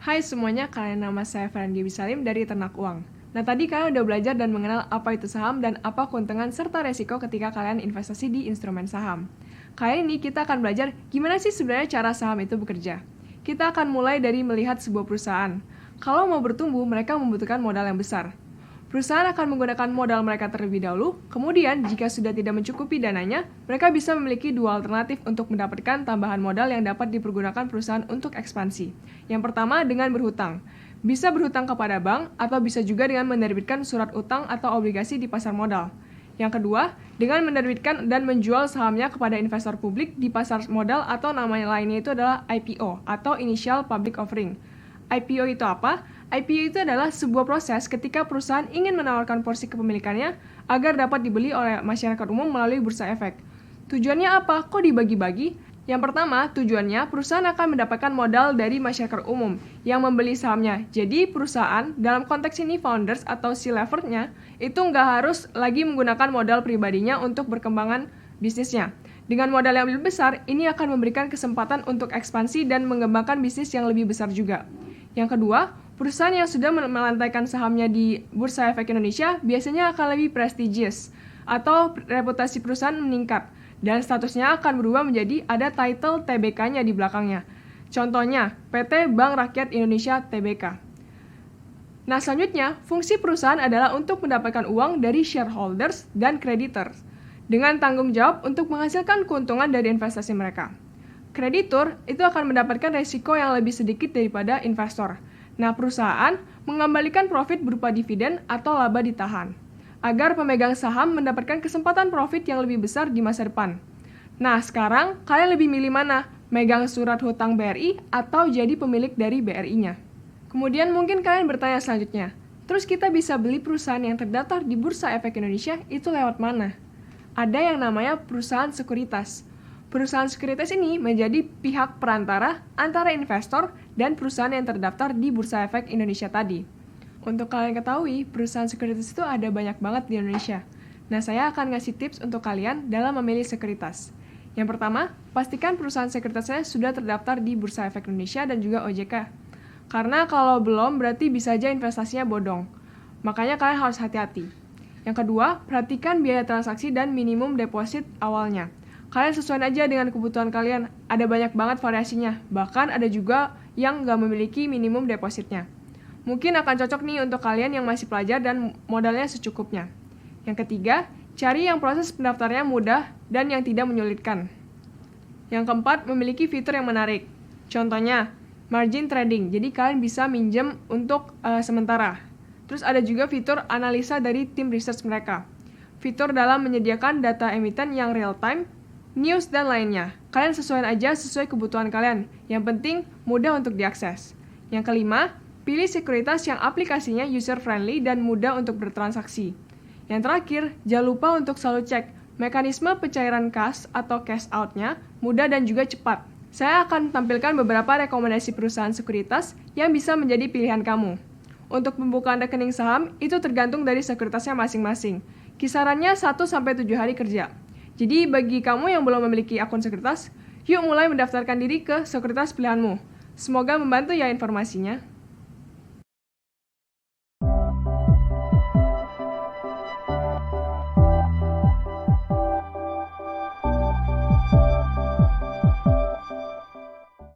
Hai semuanya, nama saya Ferandia Bisalim dari Ternak Uang. Nah, tadi kalian udah belajar dan mengenal apa itu saham dan apa keuntungan serta resiko ketika kalian investasi di instrumen saham. Kali ini kita akan belajar gimana sih sebenarnya cara saham itu bekerja. Kita akan mulai dari melihat sebuah perusahaan. Kalau mau bertumbuh, mereka membutuhkan modal yang besar. Perusahaan akan menggunakan modal mereka terlebih dahulu, kemudian jika sudah tidak mencukupi dananya, mereka bisa memiliki dua alternatif untuk mendapatkan tambahan modal yang dapat dipergunakan perusahaan untuk ekspansi. Yang pertama dengan berhutang. Bisa berhutang kepada bank atau bisa juga dengan menerbitkan surat utang atau obligasi di pasar modal. Yang kedua, dengan menerbitkan dan menjual sahamnya kepada investor publik di pasar modal atau namanya lainnya itu adalah IPO atau Initial Public Offering. IPO itu apa? IPO itu adalah sebuah proses ketika perusahaan ingin menawarkan porsi kepemilikannya agar dapat dibeli oleh masyarakat umum melalui bursa efek. Tujuannya apa? Kok dibagi-bagi? Yang pertama, tujuannya perusahaan akan mendapatkan modal dari masyarakat umum yang membeli sahamnya. Jadi perusahaan, dalam konteks ini founders atau C-level-nya, itu nggak harus lagi menggunakan modal pribadinya untuk berkembangan bisnisnya. Dengan modal yang lebih besar, ini akan memberikan kesempatan untuk ekspansi dan mengembangkan bisnis yang lebih besar juga. Yang kedua, perusahaan yang sudah melantaikan sahamnya di Bursa Efek Indonesia biasanya akan lebih prestigious atau reputasi perusahaan meningkat dan statusnya akan berubah menjadi ada title TBK-nya di belakangnya. Contohnya, PT Bank Rakyat Indonesia Tbk. Nah, selanjutnya, fungsi perusahaan adalah untuk mendapatkan uang dari shareholders dan creditors dengan tanggung jawab untuk menghasilkan keuntungan dari investasi mereka. Kreditur itu akan mendapatkan resiko yang lebih sedikit daripada investor. Nah, perusahaan mengembalikan profit berupa dividen atau laba ditahan, agar pemegang saham mendapatkan kesempatan profit yang lebih besar di masa depan. Nah, sekarang kalian lebih milih mana? Megang surat hutang BRI atau jadi pemilik dari BRI-nya? Kemudian mungkin kalian bertanya selanjutnya, terus kita bisa beli perusahaan yang terdaftar di Bursa Efek Indonesia itu lewat mana? Ada yang namanya perusahaan sekuritas. Perusahaan sekuritas ini menjadi pihak perantara antara investor dan perusahaan yang terdaftar di Bursa Efek Indonesia tadi. Untuk kalian ketahui, perusahaan sekuritas itu ada banyak banget di Indonesia. Nah, saya akan ngasih tips untuk kalian dalam memilih sekuritas. Yang pertama, pastikan perusahaan sekuritasnya sudah terdaftar di Bursa Efek Indonesia dan juga OJK. Karena kalau belum, berarti bisa aja investasinya bodong. Makanya kalian harus hati-hati. Yang kedua, perhatikan biaya transaksi dan minimum deposit awalnya. Kalian sesuaikan aja dengan kebutuhan kalian. Ada banyak banget variasinya. Bahkan ada juga yang nggak memiliki minimum depositnya. Mungkin akan cocok nih untuk kalian yang masih pelajar dan modalnya secukupnya. Yang ketiga, cari yang proses pendaftarannya mudah dan yang tidak menyulitkan. Yang keempat, memiliki fitur yang menarik. Contohnya, margin trading. Jadi kalian bisa minjem untuk sementara. Terus ada juga fitur analisa dari tim research mereka. Fitur dalam menyediakan data emiten yang real time, news, dan lainnya. Kalian sesuaikan aja sesuai kebutuhan kalian. Yang penting, mudah untuk diakses. Yang kelima, pilih sekuritas yang aplikasinya user-friendly dan mudah untuk bertransaksi. Yang terakhir, jangan lupa untuk selalu cek mekanisme pencairan kas atau cash out-nya mudah dan juga cepat. Saya akan tampilkan beberapa rekomendasi perusahaan sekuritas yang bisa menjadi pilihan kamu. Untuk pembukaan rekening saham, itu tergantung dari sekuritasnya masing-masing. Kisarannya 1-7 hari kerja. Jadi bagi kamu yang belum memiliki akun sekuritas, yuk mulai mendaftarkan diri ke sekuritas pilihanmu. Semoga membantu ya informasinya.